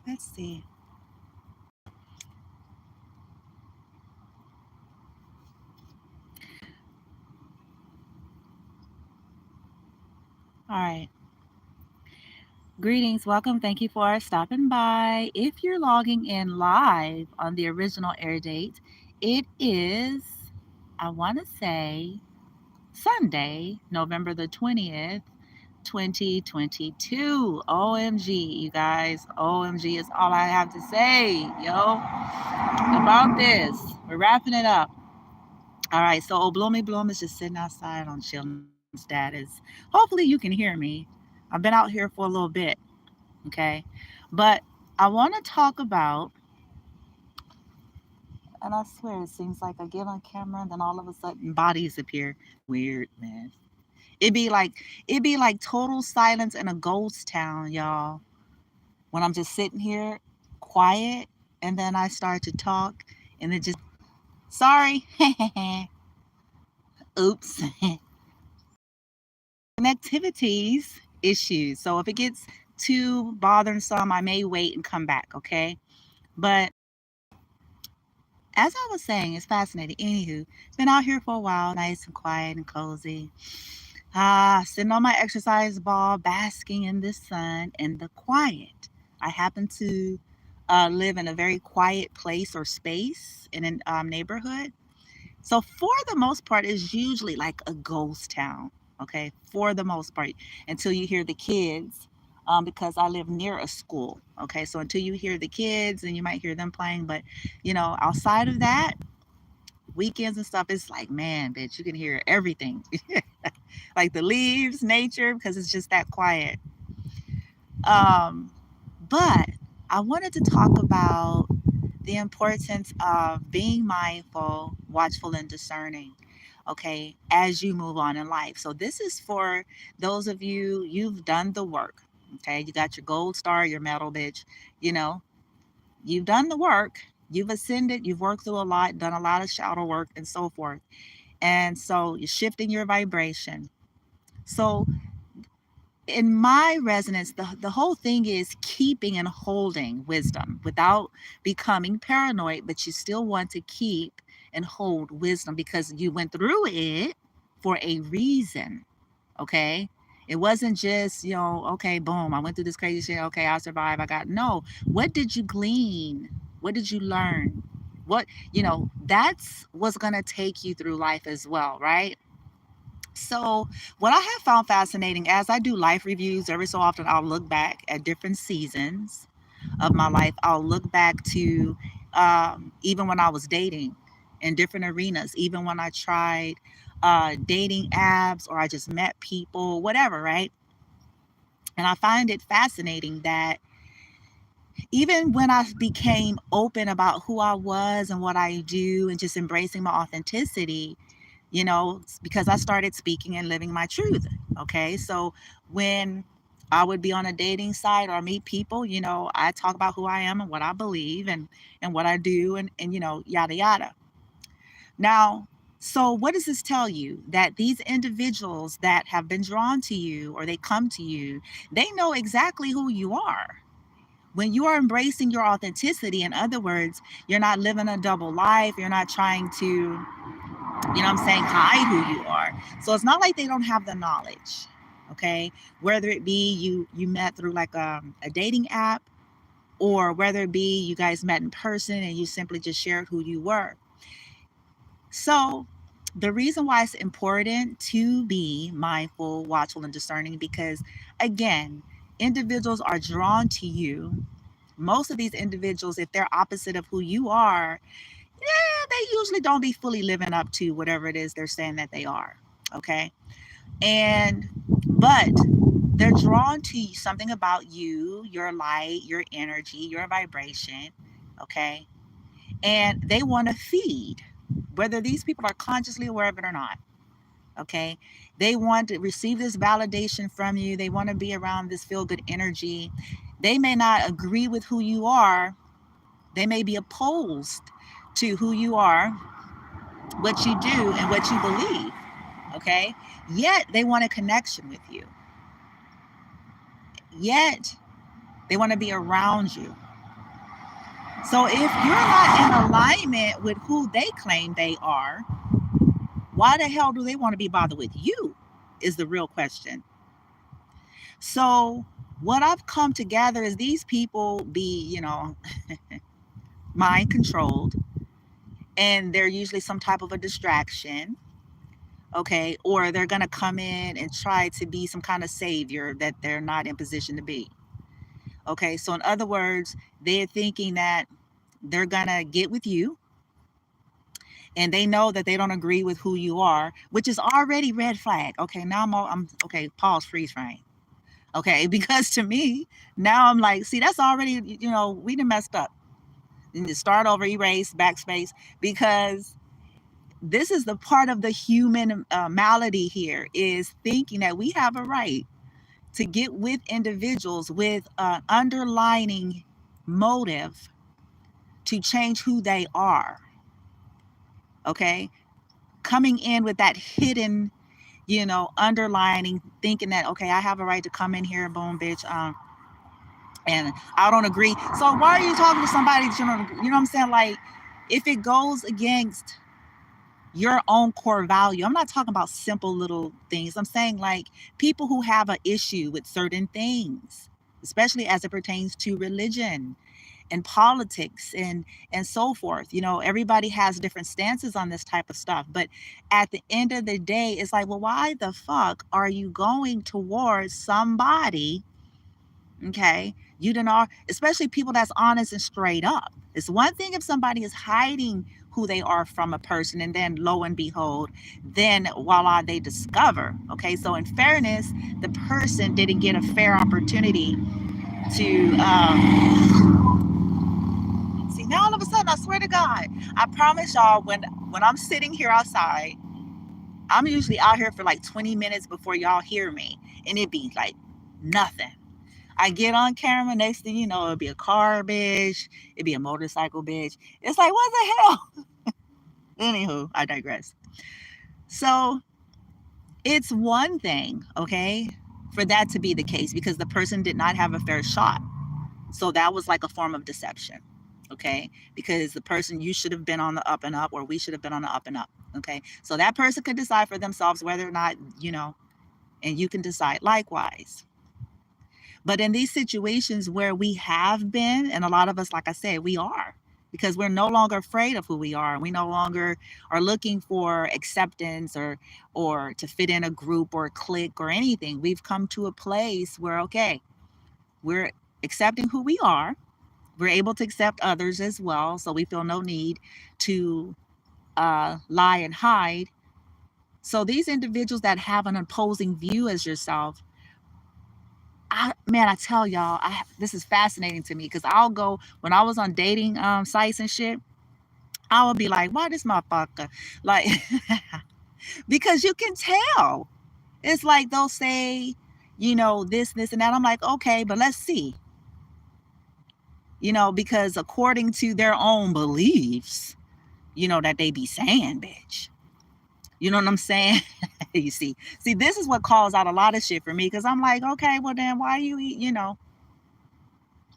Let's see. All right. Greetings, welcome. Thank you for stopping by. If you're logging in live on the original air date, it is, I want to say, Sunday, November the 20th, 2022. OMG, you guys. OMG is all I have to say, yo, about this. We're wrapping it up. All right, so Obloomy Bloom is just sitting outside on chilling status. Hopefully you can hear me. I've been out here for a little bit, okay? But I want to talk about, and I swear it seems like I get on camera and then all of a sudden bodies appear. Weird, man. It'd be like total silence in a ghost town, y'all. When I'm just sitting here quiet and then I start to talk and it just sorry. Oops. Connectivities issues. So if it gets too bothersome, I may wait and come back, okay? But as I was saying, it's fascinating. Anywho, been out here for a while, nice and quiet and cozy. Sitting on my exercise ball, basking in the sun and the quiet. I happen to live in a very quiet place or space in a neighborhood. So for the most part, it's usually like a ghost town. Okay, for the most part, until you hear the kids, because I live near a school. Okay, so until you hear the kids, and you might hear them playing, but outside of that, weekends and stuff, it's like, man, bitch, you can hear everything, like the leaves, nature, because it's just that quiet. Um, but I wanted to talk about the importance of being mindful, watchful, and discerning, okay, as you move on in life. So, this is for those of you, you've done the work, okay? You got your gold star, your medal, bitch. You know, you've done the work, you've ascended, you've worked through a lot, done a lot of shadow work, and so forth. And so, you're shifting your vibration. So, in my resonance, the whole thing is keeping and holding wisdom without becoming paranoid, but you still want to keep and hold wisdom because you went through it for a reason. Okay. It wasn't just, okay, boom, I went through this crazy shit. Okay, I survived. I got no. What did you glean? What did you learn? That's what's going to take you through life as well, right? So, what I have found fascinating as I do life reviews, every so often I'll look back at different seasons of my life. I'll look back to even when I was dating in different arenas, even when I tried dating apps or I just met people, whatever, right? And I find it fascinating that even when I became open about who I was and what I do and just embracing my authenticity, because I started speaking and living my truth. Okay. So when I would be on a dating site or meet people, I talk about who I am and what I believe and what I do and yada, yada. Now, so what does this tell you? That these individuals that have been drawn to you or they come to you, they know exactly who you are. When you are embracing your authenticity, in other words, you're not living a double life, you're not trying to what I'm saying, hide who you are. So it's not like they don't have the knowledge, okay? Whether it be you met through like a dating app, or whether it be you guys met in person and you simply just shared who you were. So the reason why it's important to be mindful, watchful, and discerning, because again, individuals are drawn to you. Most of these individuals, if they're opposite of who you are, yeah, they usually don't be fully living up to whatever it is they're saying that they are. Okay. But they're drawn to something about you, your light, your energy, your vibration. Okay. And they want to feed, whether these people are consciously aware of it or not. Okay. They want to receive this validation from you. They want to be around this feel good energy. They may not agree with who you are, they may be opposed to who you are, what you do, and what you believe. Okay. Yet they want a connection with you. Yet they want to be around you. So if you're not in alignment with who they claim they are, why the hell do they want to be bothered with you? Is the real question. So what I've come to gather is these people be, mind controlled, and they're usually some type of a distraction, okay? Or they're going to come in and try to be some kind of savior that they're not in position to be. Okay, so in other words, they're thinking that they're going to get with you, and they know that they don't agree with who you are, which is already red flag. Okay, now I'm okay, pause, freeze frame. Okay, because to me, now I'm like, see, that's already, we done messed up. You need to start over, erase, backspace, because this is the part of the human malady here, is thinking that we have a right to get with individuals with an underlining motive to change who they are. Okay, coming in with that hidden, underlining, thinking that, okay, I have a right to come in here, boom, bitch, and I don't agree. So why are you talking to somebody that you don't agree? You know what I'm saying? Like, if it goes against your own core value, I'm not talking about simple little things. I'm saying like people who have an issue with certain things, especially as it pertains to religion and politics and so forth. Everybody has different stances on this type of stuff, but at the end of the day, it's like, well, why the fuck are you going towards somebody? Okay, you don't know, especially people that's honest and straight up. It's one thing if somebody is hiding who they are from a person, and then lo and behold, then voila, they discover. Okay, so in fairness, the person didn't get a fair opportunity to see. Now all of a sudden, I swear to God, I promise y'all, when I'm sitting here outside, I'm usually out here for like 20 minutes before y'all hear me, and it'd be like nothing. I get on camera, next thing you know, it'll be a car, bitch. It'd be a motorcycle, bitch. It's like, what the hell? Anywho, I digress. So it's one thing, okay, for that to be the case, because the person did not have a fair shot. So that was like a form of deception, okay? Because the person, you should have been on the up and up, or we should have been on the up and up, okay? So that person could decide for themselves whether or not, and you can decide likewise. But in these situations where we have been, and a lot of us, like I said, we are, because we're no longer afraid of who we are. We no longer are looking for acceptance or to fit in a group or a clique or anything. We've come to a place where, okay, we're accepting who we are. We're able to accept others as well. So we feel no need to lie and hide. So these individuals that have an opposing view as yourself, I tell y'all, this is fascinating to me, because I'll go, when I was on dating sites and shit, I would be like, why this motherfucker? Like, because you can tell. It's like they'll say, this, and that. I'm like, okay, but let's see. Because according to their own beliefs, that they be saying, bitch. You know what I'm saying? You see, this is what calls out a lot of shit for me, because I'm like, okay, well then why you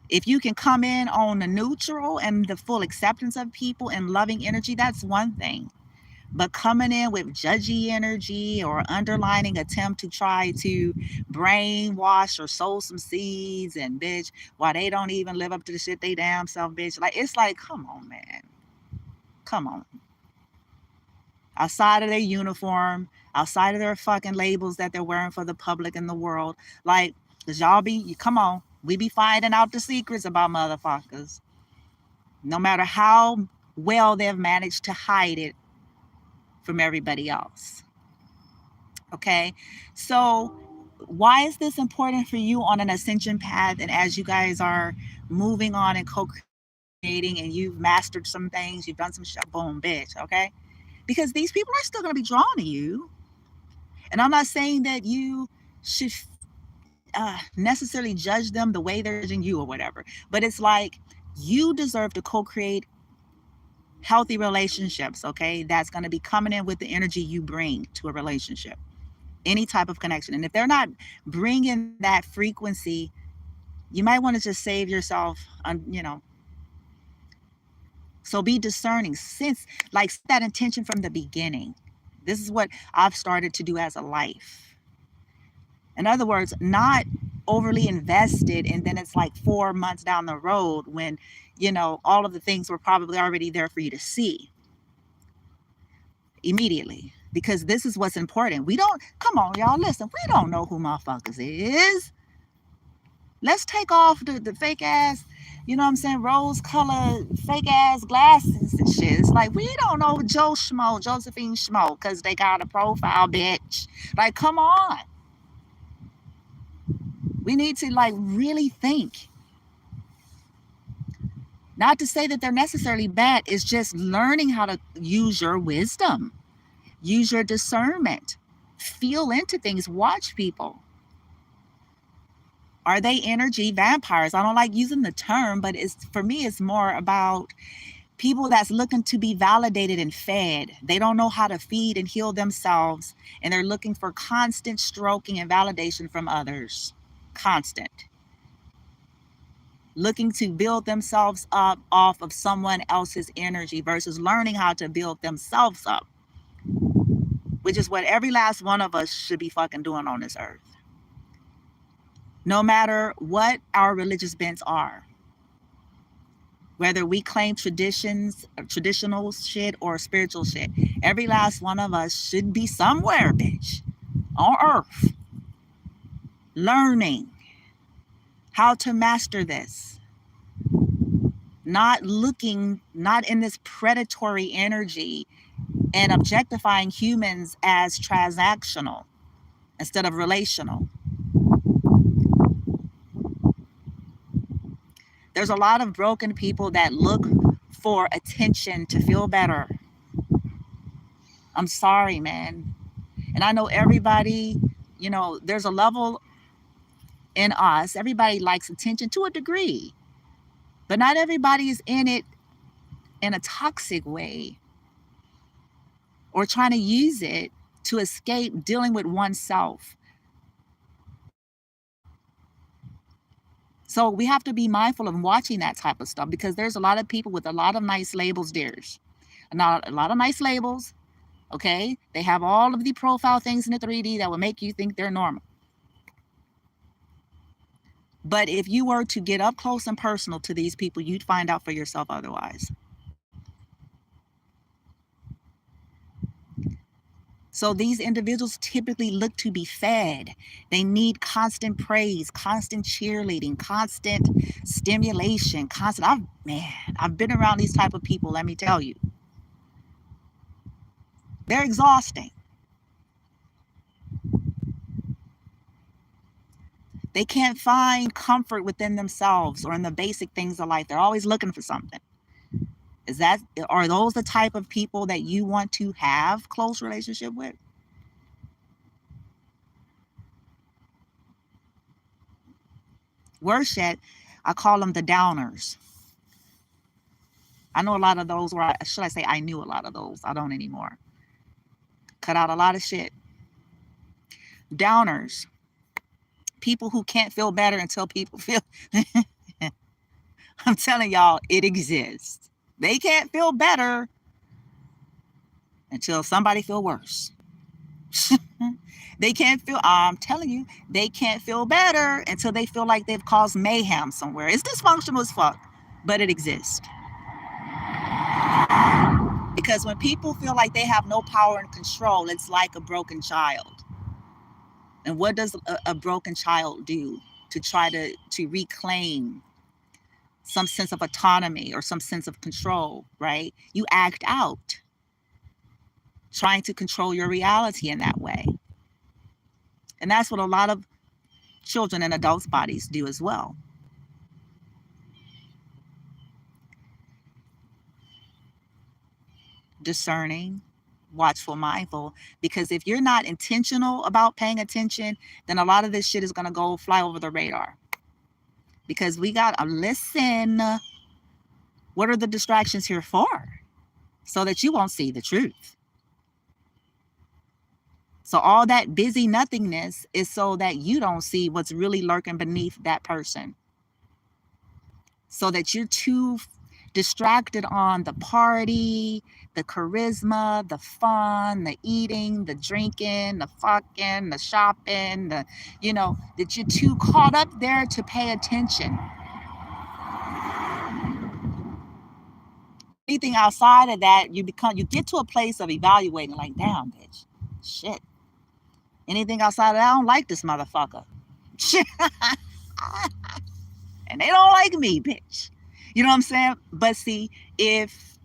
if you can come in on the neutral and the full acceptance of people and loving energy, that's one thing. But coming in with judgy energy or underlining attempt to try to brainwash or sow some seeds, and bitch, why they don't even live up to the shit they damn self, bitch. Like, it's like, come on, man. Come on. Outside of their uniform, outside of their fucking labels that they're wearing for the public and the world. Like, cause come on. We be finding out the secrets about motherfuckers. No matter how well they've managed to hide it from everybody else. Okay? So why is this important for you on an ascension path, and as you guys are moving on and co-creating, and you've mastered some things, you've done some shit, boom, bitch, okay? Because these people are still going to be drawn to you. And I'm not saying that you should necessarily judge them the way they're judging you or whatever, but it's like, you deserve to co-create healthy relationships, okay? That's going to be coming in with the energy you bring to a relationship, any type of connection. And if they're not bringing that frequency, you might want to just save yourself, So be discerning. Since, like, set that intention from the beginning. This is what I've started to do as a life. In other words, not overly invested, and then it's like 4 months down the road when, you know, all of the things were probably already there for you to see immediately. Because this is what's important. We don't, come on, y'all, listen, we don't know who motherfuckers is. Let's take off the fake ass, you know what I'm saying, rose colored fake ass glasses and shit. It's like, we don't know Joe Schmo, Josephine Schmo, because they got a profile, bitch. Like, come on. We need to, like, really think. Not to say that they're necessarily bad. It's just learning how to use your wisdom, use your discernment, feel into things, watch people. Are they energy vampires? I don't like using the term, but it's, for me, it's more about people that's looking to be validated and fed. They don't know how to feed and heal themselves, and they're looking for constant stroking and validation from others. Constant. Looking to build themselves up off of someone else's energy versus learning how to build themselves up, which is what every last one of us should be fucking doing on this earth. No matter what our religious bents are, whether we claim traditions, traditional shit, or spiritual shit, every last one of us should be somewhere, bitch, on earth, learning how to master this. Not looking, not in this predatory energy and objectifying humans as transactional instead of relational. There's a lot of broken people that look for attention to feel better. I'm sorry, man. And I know everybody, you know, there's a level in us. Everybody likes attention to a degree, but not everybody is in it in a toxic way or trying to use it to escape dealing with oneself. So we have to be mindful of watching that type of stuff, because there's a lot of people with a lot of nice labels, dears. Not a lot of nice labels, okay? They have all of the profile things in the 3D that will make you think they're normal. But if you were to get up close and personal to these people, you'd find out for yourself otherwise. So these individuals typically look to be fed. They need constant praise, constant cheerleading, constant stimulation, constant. I've been around these type of people, let me tell you. They're exhausting. They can't find comfort within themselves or in the basic things of life. They're always looking for something. Are those the type of people that you want to have close relationship with? Worse yet, I call them the downers. I know a lot of those, or should I say I knew a lot of those. I don't anymore. Cut out a lot of shit. Downers. People who can't feel better until people feel. I'm telling y'all, it exists. They can't feel better until somebody feel worse. They can't feel, I'm telling you, they can't feel better until they feel like they've caused mayhem somewhere. It's dysfunctional as fuck, but it exists. Because when people feel like they have no power and control, it's like a broken child. And what does a broken child do to try to reclaim some sense of autonomy or some sense of control, right? You act out, trying to control your reality in that way. And that's what a lot of children and adults' bodies do as well. Discerning, watchful, mindful, because if you're not intentional about paying attention, then a lot of this shit is going to go fly over the radar. Because we got to listen. What are the distractions here for? So that you won't see the truth. So all that busy nothingness is so that you don't see what's really lurking beneath that person. So that you're too distracted on the party, the charisma, the fun, the eating, the drinking, the fucking, the shopping, that you're too caught up there to pay attention. Anything outside of that, you get to a place of evaluating, like, damn, bitch, shit. Anything outside of that, I don't like this motherfucker. Shit. And they don't like me, bitch. You know what I'm saying? But see, if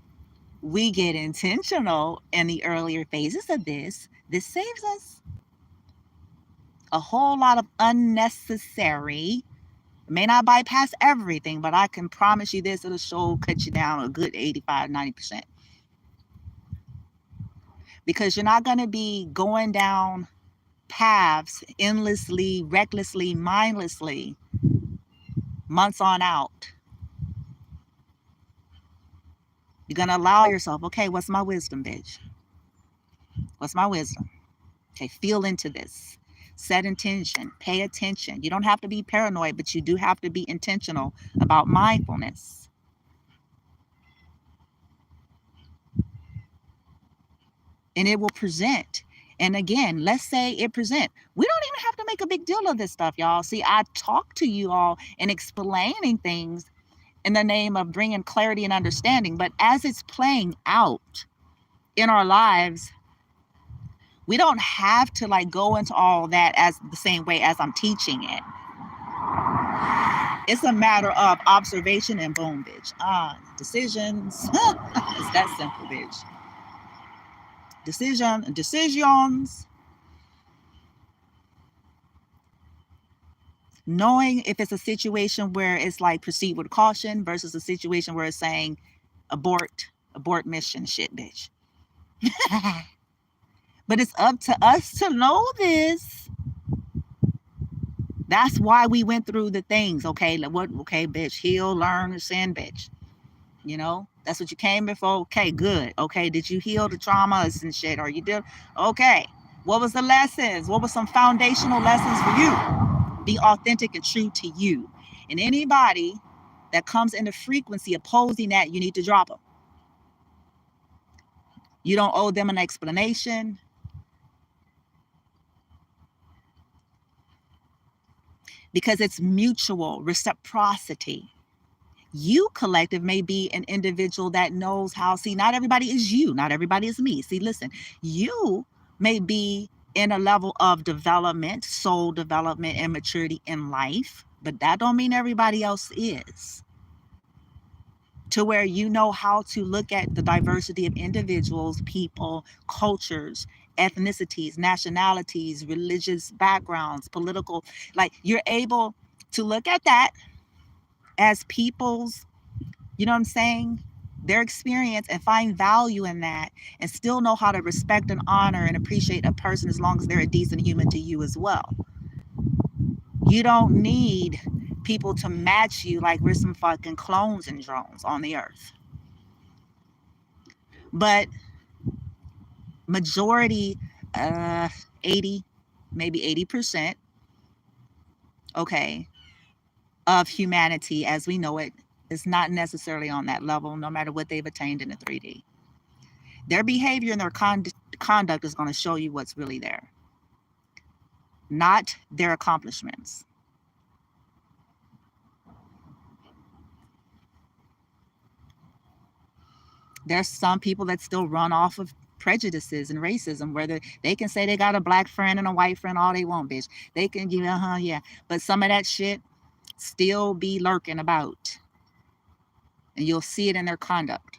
we get intentional in the earlier phases of this saves us a whole lot of unnecessary. It may not bypass everything, but I can promise you this, it'll cut you down a good 85-90%. Because you're not going to be going down paths endlessly, recklessly, mindlessly, months on out. You're going to allow yourself, okay, what's my wisdom, bitch? What's my wisdom? Okay, feel into this. Set intention. Pay attention. You don't have to be paranoid, but you do have to be intentional about mindfulness. And it will present. And again, let's say it present. We don't even have to make a big deal of this stuff, y'all. See, I talk to you all and explaining things in the name of bringing clarity and understanding. But as it's playing out in our lives, we don't have to like go into all that as the same way as I'm teaching it. It's a matter of observation and boom, bitch. Decisions. It's that simple, bitch. Decisions. Knowing if it's a situation where it's like proceed with caution versus a situation where it's saying abort mission, shit, bitch. But it's up to us to know this. That's why we went through the things, okay? Like what? Okay, bitch, heal, learn, sin, bitch. That's what you came here for. Okay, good. Okay, did you heal the traumas and shit? Or you did? Okay. What was the lessons? What were some foundational lessons for you? Be authentic and true to you. And anybody that comes in the frequency opposing that, you need to drop them. You don't owe them an explanation. Because it's mutual reciprocity. You, collective, may be an individual that knows how. See, not everybody is you. Not everybody is me. See, listen, you may be in a level of development, soul development, and maturity in life, but that don't mean everybody else is. To where you know how to look at the diversity of individuals, people, cultures, ethnicities, nationalities, religious backgrounds, political, like you're able to look at that as people's, you know what I'm saying, their experience, and find value in that, and still know how to respect and honor and appreciate a person as long as they're a decent human to you as well. You don't need people to match you like we're some fucking clones and drones on the earth. But majority, 80, maybe 80%, okay, of humanity as we know it is not necessarily on that level, no matter what they've attained in the 3D. Their behavior and their conduct is going to show you what's really there, not their accomplishments. There's some people that still run off of prejudices and racism, where they can say they got a black friend and a white friend all they want, bitch. They can give, yeah. But some of that shit still be lurking about. And you'll see it in their conduct.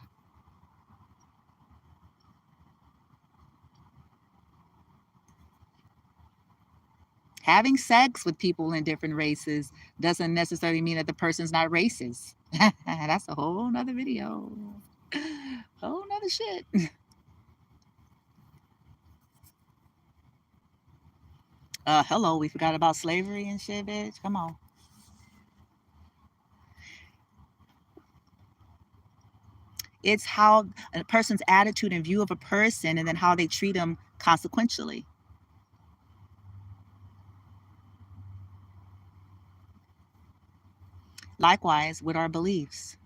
Having sex with people in different races doesn't necessarily mean that the person's not racist. That's a whole nother video. Whole nother shit. Hello, we forgot about slavery and shit, bitch. Come on. It's how a person's attitude and view of a person, and then how they treat them consequentially. Likewise with our beliefs.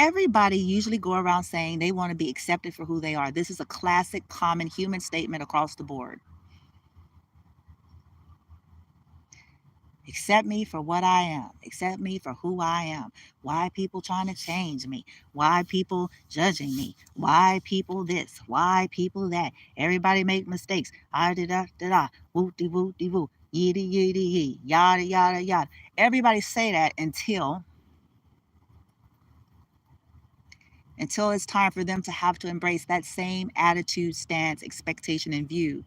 Everybody usually go around saying they want to be accepted for who they are. This is a classic, common human statement across the board. Accept me for what I am. Accept me for who I am. Why people trying to change me? Why people judging me? Why people this? Why people that? Everybody make mistakes. I da da da da. Woo-de woo-de woo. Yiddy yiddy yee. Yada yada yada. Everybody say that until it's time for them to have to embrace that same attitude, stance, expectation, and view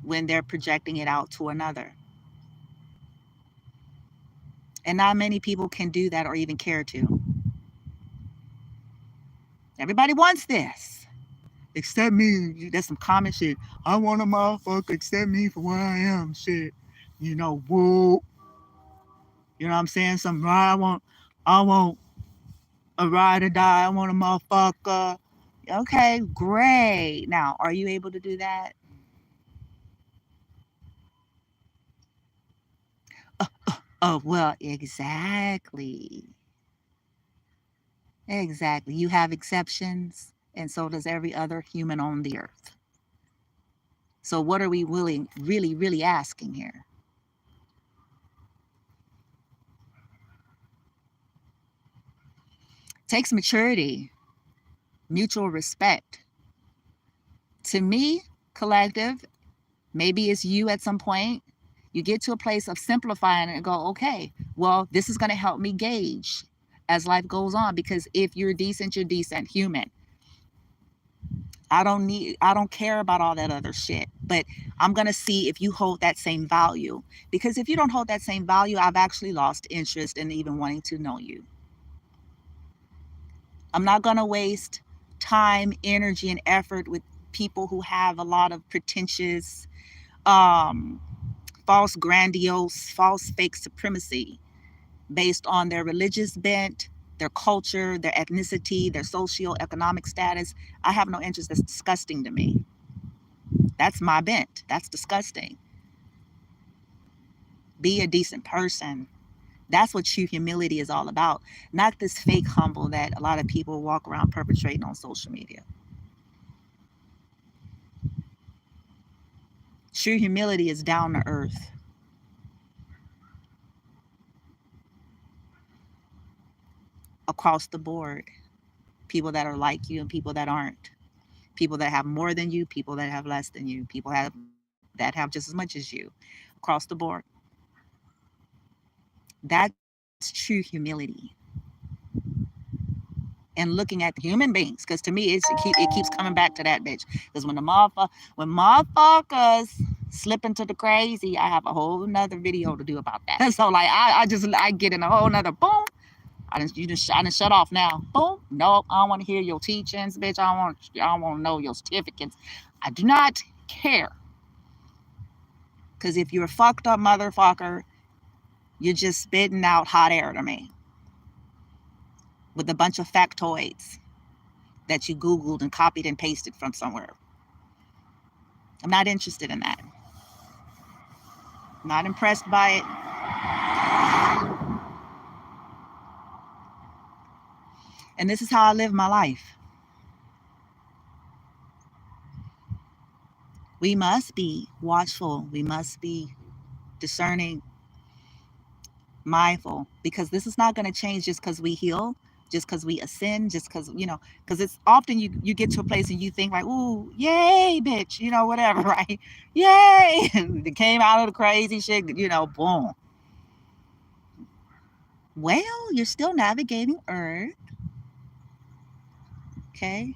when they're projecting it out to another. And not many people can do that or even care to. Everybody wants this. Accept me. That's some common shit. I want a motherfucker accept me for where I am. Shit. You know, woo. You know what I'm saying? I want a ride or die. I want a motherfucker. Okay, great. Now, are you able to do that? Oh, well, exactly. Exactly. You have exceptions, and so does every other human on the earth. So what are we really asking here? It takes maturity, mutual respect. To me, collective, maybe it's you at some point. You get to a place of simplifying it and go, okay, well, this is going to help me gauge as life goes on, because if you're decent human. I don't care about all that other shit, but I'm going to see if you hold that same value. Because if you don't hold that same value, I've actually lost interest in even wanting to know you. I'm not going to waste time, energy, and effort with people who have a lot of pretentious, false grandiose, false fake supremacy based on their religious bent, their culture, their ethnicity, their socio-economic status. I have no interest. That's disgusting to me. That's my bent. That's disgusting. Be a decent person. That's what true humility is all about. Not this fake humble that a lot of people walk around perpetrating on social media. True humility is down to earth. Across the board. People that are like you and people that aren't. People that have more than you, people that have less than you, people that have just as much as you. Across the board. That's true humility. And looking at human beings, because to me it keeps coming back to that bitch. Because when motherfuckers slip into the crazy, I have a whole nother video to do about that. So like I get in a whole nother boom. I done shut off now. Boom. Nope. I don't want to hear your teachings, bitch. I don't want to know your certificates. I do not care. Because if you're a fucked up motherfucker, you're just spitting out hot air to me with a bunch of factoids that you Googled and copied and pasted from somewhere. I'm not interested in that. I'm not impressed by it. And this is how I live my life. We must be watchful. We must be discerning, mindful, because this is not going to change just because we heal, just because we ascend, just because, because it's often you get to a place and you think like, ooh, yay, bitch, whatever, right? Yay. It came out of the crazy shit, boom. Well, you're still navigating Earth. Okay.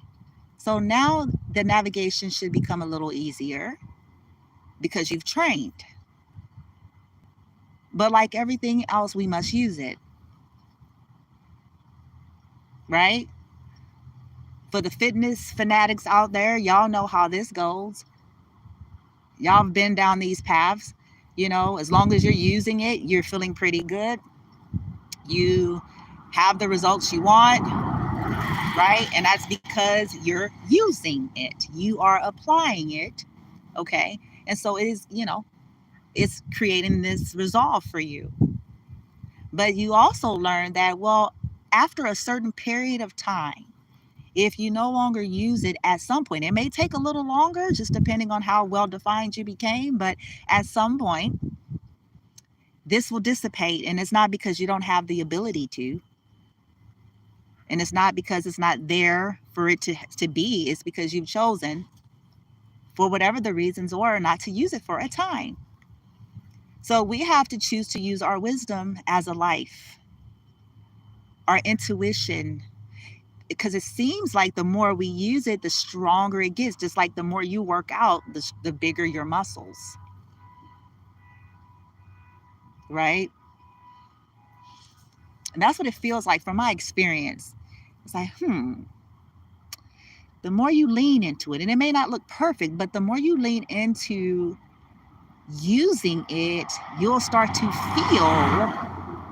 So now the navigation should become a little easier because you've trained. But like everything else, we must use it. Right? For the fitness fanatics out there, y'all know how this goes. Y'all have been down these paths. As long as you're using it, you're feeling pretty good. You have the results you want, right? And that's because you're using it. You are applying it, okay? And so it is, it's creating this resolve for you. But you also learn that, well, after a certain period of time, if you no longer use it at some point, it may take a little longer, just depending on how well defined you became, but at some point, this will dissipate. And it's not because you don't have the ability to, and it's not because it's not there for it to be. It's because you've chosen, for whatever the reasons are, not to use it for a time. So we have to choose to use our wisdom as a life, our intuition, because it seems like the more we use it, the stronger it gets. Just like the more you work out, the bigger your muscles, right? And that's what it feels like from my experience. It's like, the more you lean into it, and it may not look perfect, but the more you lean into using it, you'll start to feel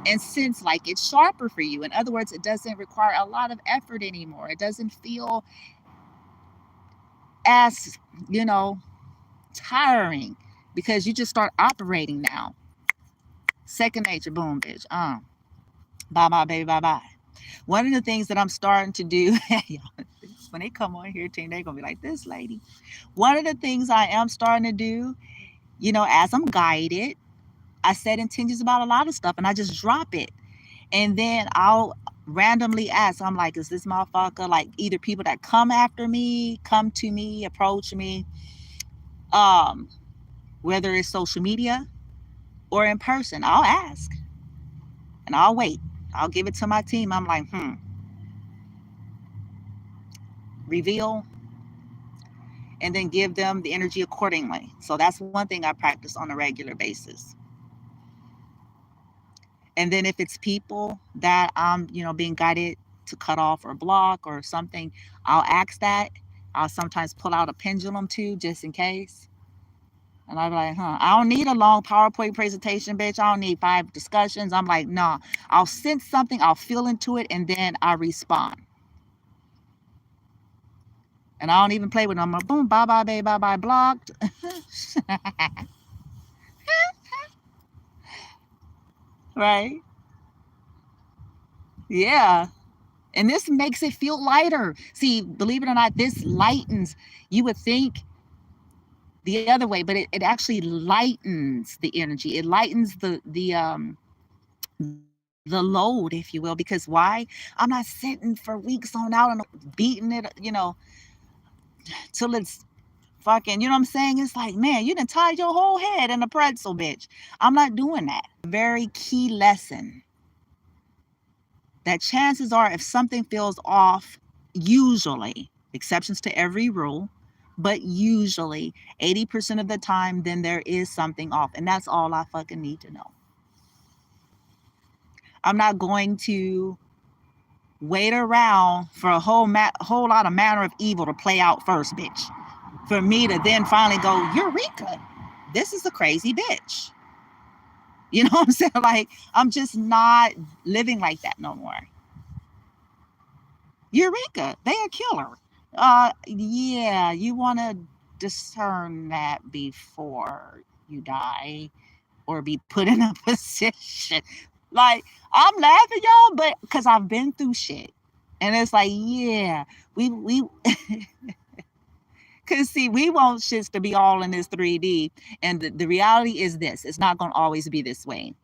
and sense like it's sharper for you. In other words, it doesn't require a lot of effort anymore. It doesn't feel as, tiring, because you just start operating now. Second nature, boom, bitch. Bye bye, baby, bye bye. One of the things that I'm starting to do, when they come on here, team, they're gonna be like, this lady. One of the things I am starting to do, as I'm guided, I set intentions about a lot of stuff and I just drop it. And then I'll randomly ask, I'm like, is this motherfucker, like, either people that come to me, approach me, whether it's social media or in person, I'll ask and I'll wait. I'll give it to my team. I'm like, reveal, and then give them the energy accordingly. So that's one thing I practice on a regular basis. And then if it's people that I'm, being guided to cut off or block or something, I'll ask that. I'll sometimes pull out a pendulum too, just in case. And I'll be like, I don't need a long PowerPoint presentation, bitch. I don't need 5 discussions. I'm like, nah, I'll sense something, I'll feel into it, and then I respond. And I don't even play with them. I'm like, boom, bye bye, babe, bye bye, blocked. Right? Yeah. And this makes it feel lighter. See, believe it or not, this lightens. You would think the other way, but it actually lightens the energy. It lightens the load, if you will, because why? I'm not sitting for weeks on out and beating it, till it's fucking, you know what I'm saying? It's like, man, you done tied your whole head in a pretzel, bitch. I'm not doing that. Very key lesson, that chances are, if something feels off, usually, exceptions to every rule, but usually 80% of the time, then there is something off. And that's all I fucking need to know. I'm not going to wait around for a whole lot of manner of evil to play out first, bitch, for me to then finally go, Eureka, this is a crazy bitch. You know what I'm saying? Like, I'm just not living like that no more. Eureka, they a killer. Yeah, you want to discern that before you die or be put in a position. Like, I'm laughing, y'all, but because I've been through shit. And it's like, yeah, we because see, we want shits to be all in this 3D. And the reality is this, it's not going to always be this way.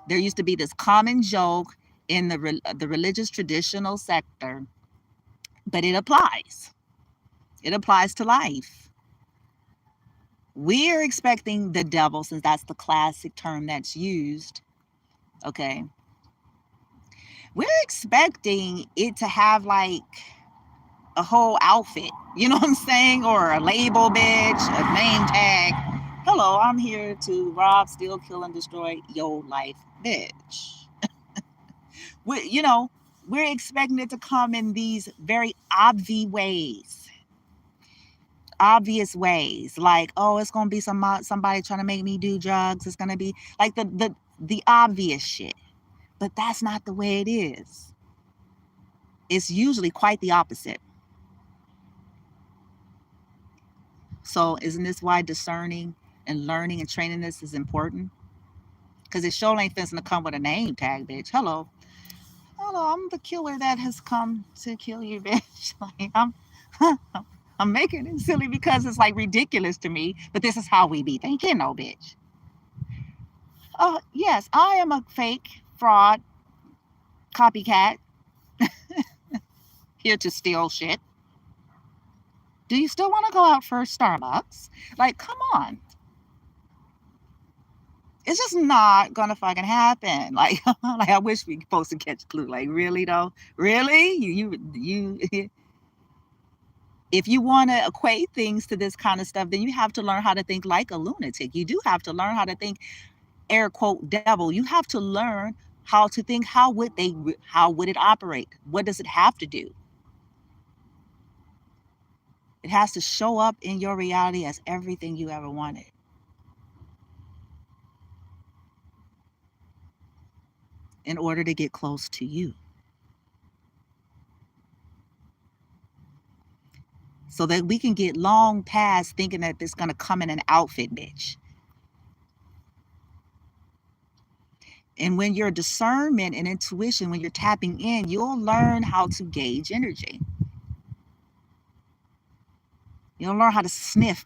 There used to be this common joke in the religious traditional sector, but it applies. It applies to life. We're expecting the devil, since that's the classic term that's used, okay? We're expecting it to have like a whole outfit, you know what I'm saying? Or a label, bitch, a name tag. Hello, I'm here to rob, steal, kill, and destroy your life, bitch. We're expecting it to come in these very obvious ways. Like, oh, it's gonna be somebody trying to make me do drugs. It's gonna be like the obvious shit. But that's not the way it is. It's usually quite the opposite. So isn't this why discerning and learning and training this is important? Because it sure ain't finna come with a name tag, bitch. Hello. Hello, I'm the killer that has come to kill you, bitch. Like, I'm making it silly because it's like ridiculous to me, but this is how we be thinking, no, bitch. Yes, I am a fake, fraud, copycat, here to steal shit. Do you still want to go out for Starbucks? Like, come on. It's just not gonna fucking happen. Like, like I wish we supposed to catch clue. Like, really though? Really? You if you want to equate things to this kind of stuff, then you have to learn how to think like a lunatic. You do have to learn how to think, air quote, devil. You have to learn how to think, how would it operate? What does it have to do? It has to show up in your reality as everything you ever wanted. In order to get close to you. So that we can get long past thinking that it's going to come in an outfit, bitch. And when your discernment and intuition, when you're tapping in, you'll learn how to gauge energy. You'll learn how to sniff,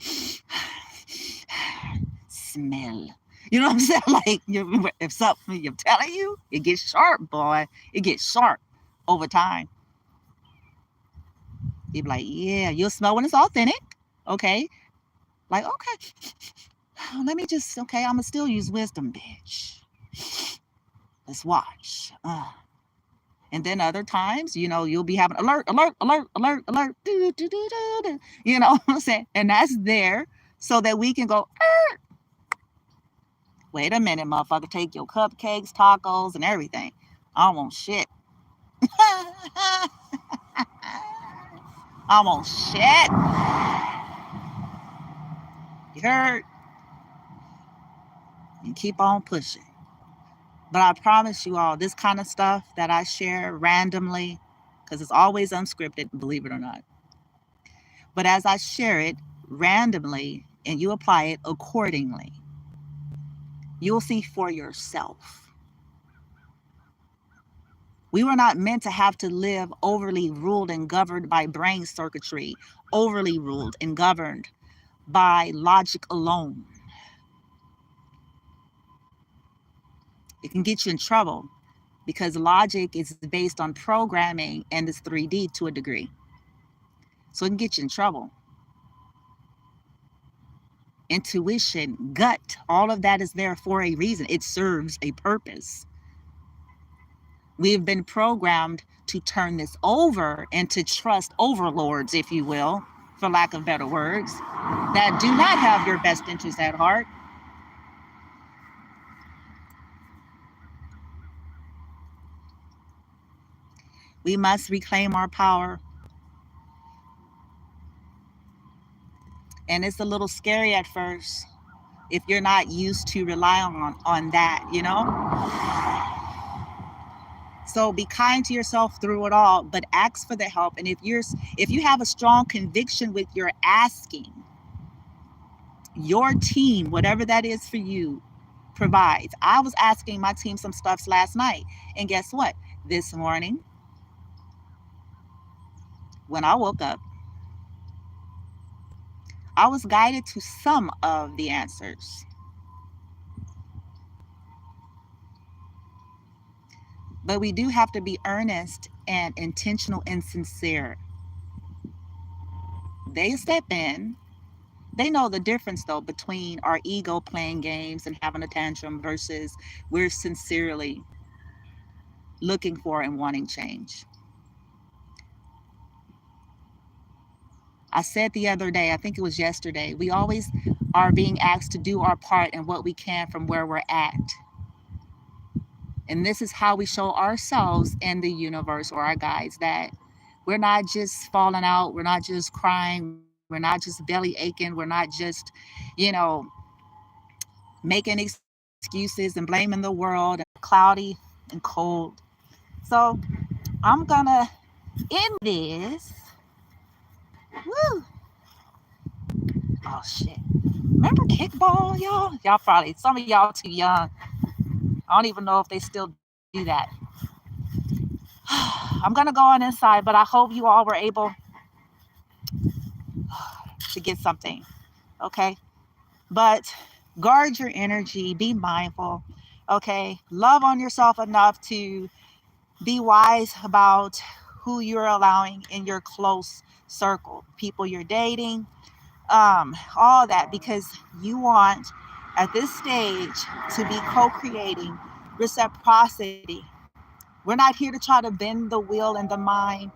smell. You know what I'm saying? Like, if something I'm telling you, it gets sharp, boy. It gets sharp over time. You'll be like, yeah, you'll smell when it's authentic. Okay. Like, okay, let me just, okay, I'm going to still use wisdom, bitch. Let's watch. And then other times, you'll be having alert, alert, alert, alert, alert, do, do, do, do, do. You know what I'm saying? And that's there so that we can go, wait a minute, motherfucker, take your cupcakes, tacos, and everything. I don't want shit. I want shit. You heard? And keep on pushing. But I promise you all, this kind of stuff that I share randomly, because it's always unscripted, believe it or not. But as I share it randomly and you apply it accordingly, you'll see for yourself. We were not meant to have to live overly ruled and governed by brain circuitry, overly ruled and governed by logic alone. It can get you in trouble because logic is based on programming and it's 3D to a degree. So it can get you in trouble. Intuition, gut, all of that is there for a reason. It serves a purpose. We've been programmed to turn this over and to trust overlords, if you will, for lack of better words, that do not have your best interests at heart. We must reclaim our power. And it's a little scary at first if you're not used to relying on that, So be kind to yourself through it all, but ask for the help. And if you have a strong conviction with your asking, your team, whatever that is for you, provides. I was asking my team some stuffs last night, and guess what? This morning, when I woke up, I was guided to some of the answers. But we do have to be earnest and intentional and sincere. They step in. They know the difference, though, between our ego playing games and having a tantrum versus we're sincerely looking for and wanting change. I said the other day, I think it was yesterday, we always are being asked to do our part and what we can from where we're at. And this is how we show ourselves in the universe or our guides that we're not just falling out, we're not just crying, we're not just belly aching, we're not just, making excuses and blaming the world, cloudy and cold. So I'm gonna end this. Woo! Oh shit. Remember kickball, y'all? Y'all probably, some of y'all too young. I don't even know if they still do that. I'm going to go on inside, but I hope you all were able to get something. Okay. But guard your energy, be mindful. Okay. Love on yourself enough to be wise about who you're allowing in your close circle, people you're dating, all that, because you want at this stage to be co-creating reciprocity. We're not here to try to bend the will and the mind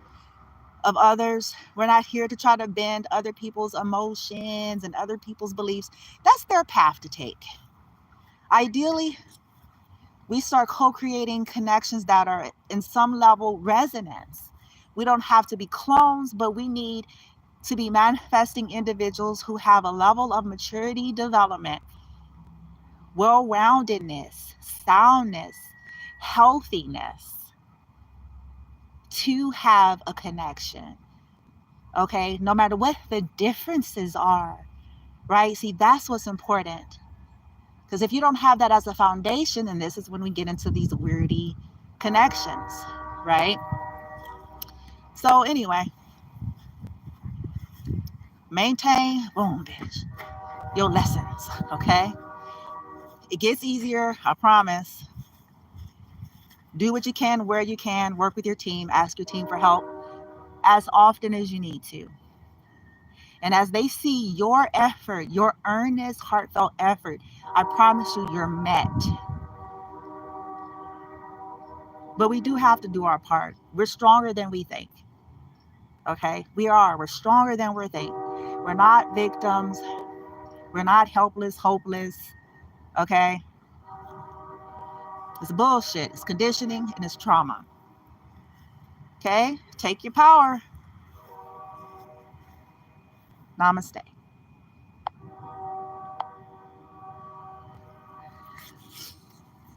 of others. We're not here to try to bend other people's emotions and other people's beliefs. That's their path to take. Ideally, we start co-creating connections that are in some level resonance. We don't have to be clones, but we need to be manifesting individuals who have a level of maturity, development, well-roundedness, soundness, healthiness to have a connection. Okay, no matter what the differences are, right? See, that's what's important. Because if you don't have that as a foundation, then this is when we get into these weirdy connections, right? So anyway, maintain, boom, bitch, your lessons, okay? It gets easier, I promise. Do what you can, where you can, work with your team, ask your team for help as often as you need to. And as they see your effort, your earnest, heartfelt effort, I promise you, you're met. But we do have to do our part. We're stronger than we think. Okay? We are. We're stronger than we think. We're not victims. We're not helpless, hopeless. Okay? It's bullshit. It's conditioning and it's trauma. Okay? Take your power. Namaste.